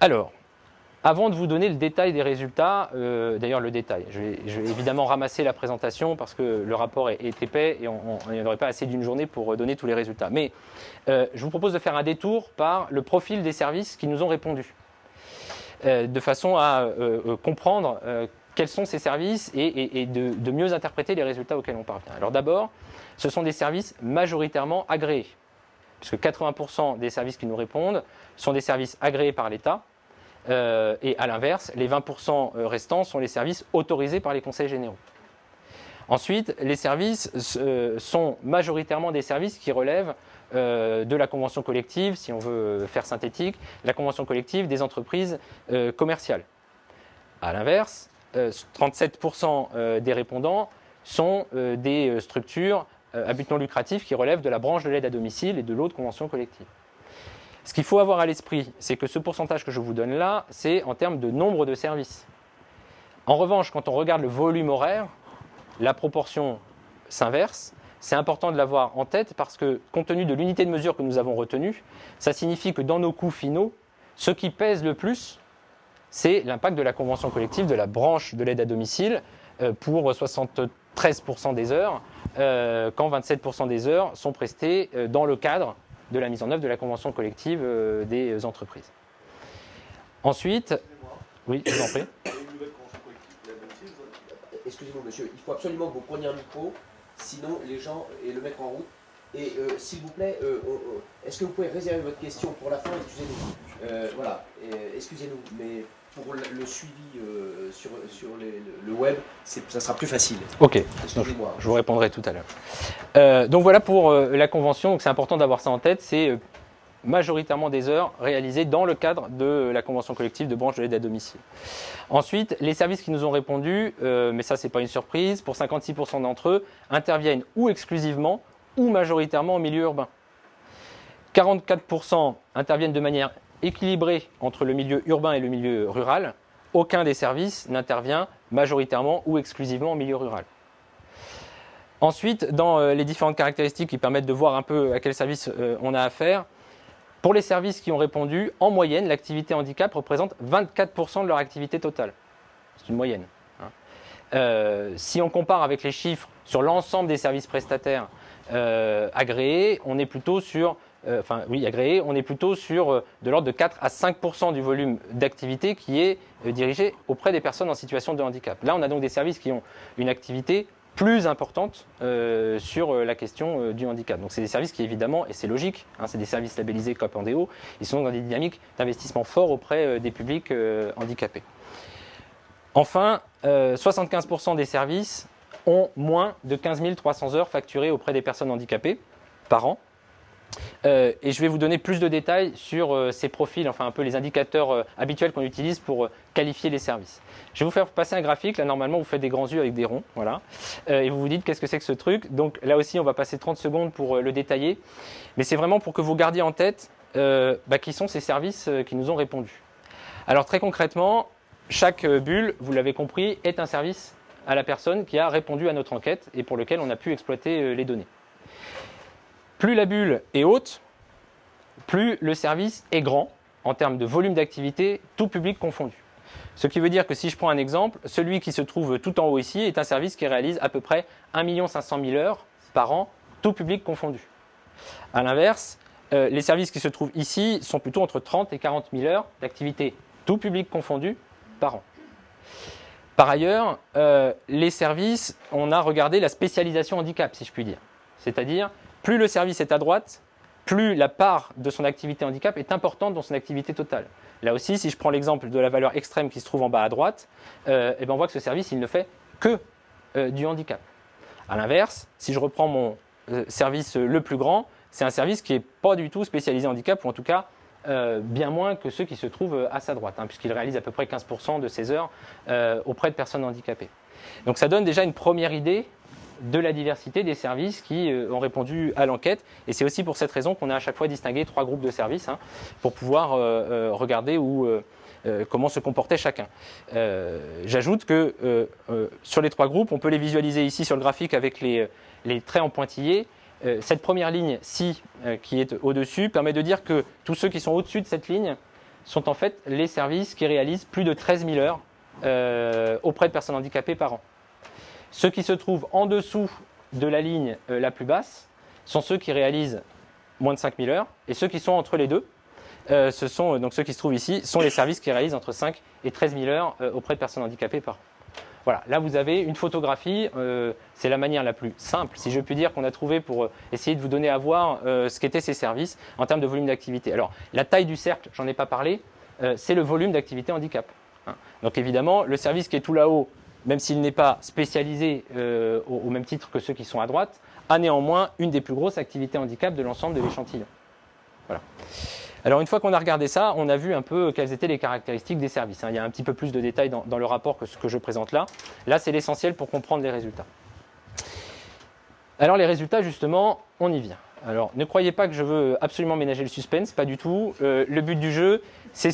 Alors, avant de vous donner le détail des résultats, d'ailleurs le détail, je vais évidemment ramasser la présentation parce que le rapport est épais et il n'y en aurait pas assez d'une journée pour donner tous les résultats. Mais je vous propose de faire un détour par le profil des services qui nous ont répondu, de façon à comprendre quels sont ces services et de mieux interpréter les résultats auxquels on parvient. Alors d'abord, ce sont des services majoritairement agréés, puisque 80% des services qui nous répondent sont des services agréés par l'État. Et à l'inverse, les 20% restants sont les services autorisés par les conseils généraux. Ensuite, les services sont majoritairement des services qui relèvent de la convention collective, si on veut faire synthétique, la convention collective des entreprises commerciales. À l'inverse, 37% des répondants sont des structures à but non lucratif qui relèvent de la branche de l'aide à domicile et de l'autre convention collective. Ce qu'il faut avoir à l'esprit, c'est que ce pourcentage que je vous donne là, c'est en termes de nombre de services. En revanche, quand on regarde le volume horaire, la proportion s'inverse. C'est important de l'avoir en tête parce que, compte tenu de l'unité de mesure que nous avons retenue, ça signifie que dans nos coûts finaux, ce qui pèse le plus, c'est l'impact de la convention collective de la branche de l'aide à domicile pour 73% des heures, quand 27% des heures sont prestées dans le cadre de la mise en œuvre de la convention collective des entreprises. Ensuite, oui, je vous en prie. Excusez-moi monsieur, il faut absolument que vous preniez un micro, sinon les gens, et le mettre en route. Et s'il vous plaît, est-ce que vous pouvez réserver votre question pour la fin? Excusez-nous. Voilà, excusez-nous, mais pour le suivi sur le web, ça sera plus facile. Ok, donc, je vous répondrai tout à l'heure. Donc voilà pour la convention, c'est important d'avoir ça en tête, c'est majoritairement des heures réalisées dans le cadre de la convention collective de branche de l'aide à domicile. Ensuite, les services qui nous ont répondu, mais ça c'est pas une surprise, pour 56% d'entre eux, interviennent ou exclusivement ou majoritairement en milieu urbain. 44% interviennent de manière équilibrée entre le milieu urbain et le milieu rural. Aucun des services n'intervient majoritairement ou exclusivement en milieu rural. Ensuite, dans les différentes caractéristiques qui permettent de voir un peu à quel service on a affaire, pour les services qui ont répondu, en moyenne, l'activité handicap représente 24% de leur activité totale. C'est une moyenne. Si on compare avec les chiffres sur l'ensemble des services prestataires agréés, on est plutôt sur, on est plutôt sur de l'ordre de 4 à 5% du volume d'activité qui est dirigé auprès des personnes en situation de handicap. Là, on a donc des services qui ont une activité plus importante sur la question du handicap. Donc c'est des services qui évidemment, et c'est logique, c'est des services labellisés COP Handéo, ils sont dans des dynamiques d'investissement fort auprès des publics handicapés. Enfin, 75% des services ont moins de 15 300 heures facturées auprès des personnes handicapées par an. Et je vais vous donner plus de détails sur ces profils, enfin un peu les indicateurs habituels qu'on utilise pour qualifier les services. Je vais vous faire passer un graphique. Là, normalement, vous faites des grands yeux avec des ronds. Voilà. Et vous vous dites qu'est-ce que c'est que ce truc. Donc là aussi, on va passer 30 secondes pour le détailler. Mais c'est vraiment pour que vous gardiez en tête qui sont ces services qui nous ont répondu. Alors très concrètement, chaque bulle, vous l'avez compris, est un service à la personne qui a répondu à notre enquête et pour lequel on a pu exploiter les données. Plus la bulle est haute, plus le service est grand en termes de volume d'activité, tout public confondu. Ce qui veut dire que si je prends un exemple, celui qui se trouve tout en haut ici est un service qui réalise à peu près 1 500 000 heures par an, tout public confondu. A l'inverse, les services qui se trouvent ici sont plutôt entre 30 et 40 000 heures d'activité, tout public confondu, par an. Par ailleurs, les services, on a regardé la spécialisation handicap, si je puis dire. C'est-à-dire, plus le service est à droite, plus la part de son activité handicap est importante dans son activité totale. Là aussi, si je prends l'exemple de la valeur extrême qui se trouve en bas à droite, on voit que ce service, il ne fait que du handicap. A l'inverse, si je reprends mon service le plus grand, c'est un service qui n'est pas du tout spécialisé handicap, ou en tout cas bien moins que ceux qui se trouvent à sa droite, puisqu'il réalise à peu près 15% de ses heures auprès de personnes handicapées. Donc ça donne déjà une première idée de la diversité des services qui ont répondu à l'enquête. Et c'est aussi pour cette raison qu'on a à chaque fois distingué 3 groupes de services pour pouvoir regarder comment se comportait chacun. J'ajoute que sur les 3 groupes, on peut les visualiser ici sur le graphique avec les traits en pointillés. Cette première ligne-ci qui est au-dessus permet de dire que tous ceux qui sont au-dessus de cette ligne sont en fait les services qui réalisent plus de 13 000 heures auprès de personnes handicapées par an. Ceux qui se trouvent en dessous de la ligne la plus basse sont ceux qui réalisent moins de 5 000 heures, et ceux qui sont entre les deux, ce sont donc ceux qui se trouvent ici, sont les services qui réalisent entre 5 et 13 000 heures auprès de personnes handicapées par an. Voilà, là vous avez une photographie, c'est la manière la plus simple, si je puis dire, qu'on a trouvé pour essayer de vous donner à voir ce qu'étaient ces services en termes de volume d'activité. Alors, la taille du cercle, j'en ai pas parlé, c'est le volume d'activité handicap. Hein. Donc évidemment, le service qui est tout là-haut, même s'il n'est pas spécialisé au même titre que ceux qui sont à droite, a néanmoins une des plus grosses activités handicap de l'ensemble de l'échantillon. Voilà. Alors une fois qu'on a regardé ça, on a vu un peu quelles étaient les caractéristiques des services. Il y a un petit peu plus de détails dans le rapport que ce que je présente là. Là, c'est l'essentiel pour comprendre les résultats. Alors les résultats, justement, on y vient. Alors ne croyez pas que je veux absolument ménager le suspense, pas du tout. Le but du jeu, c'est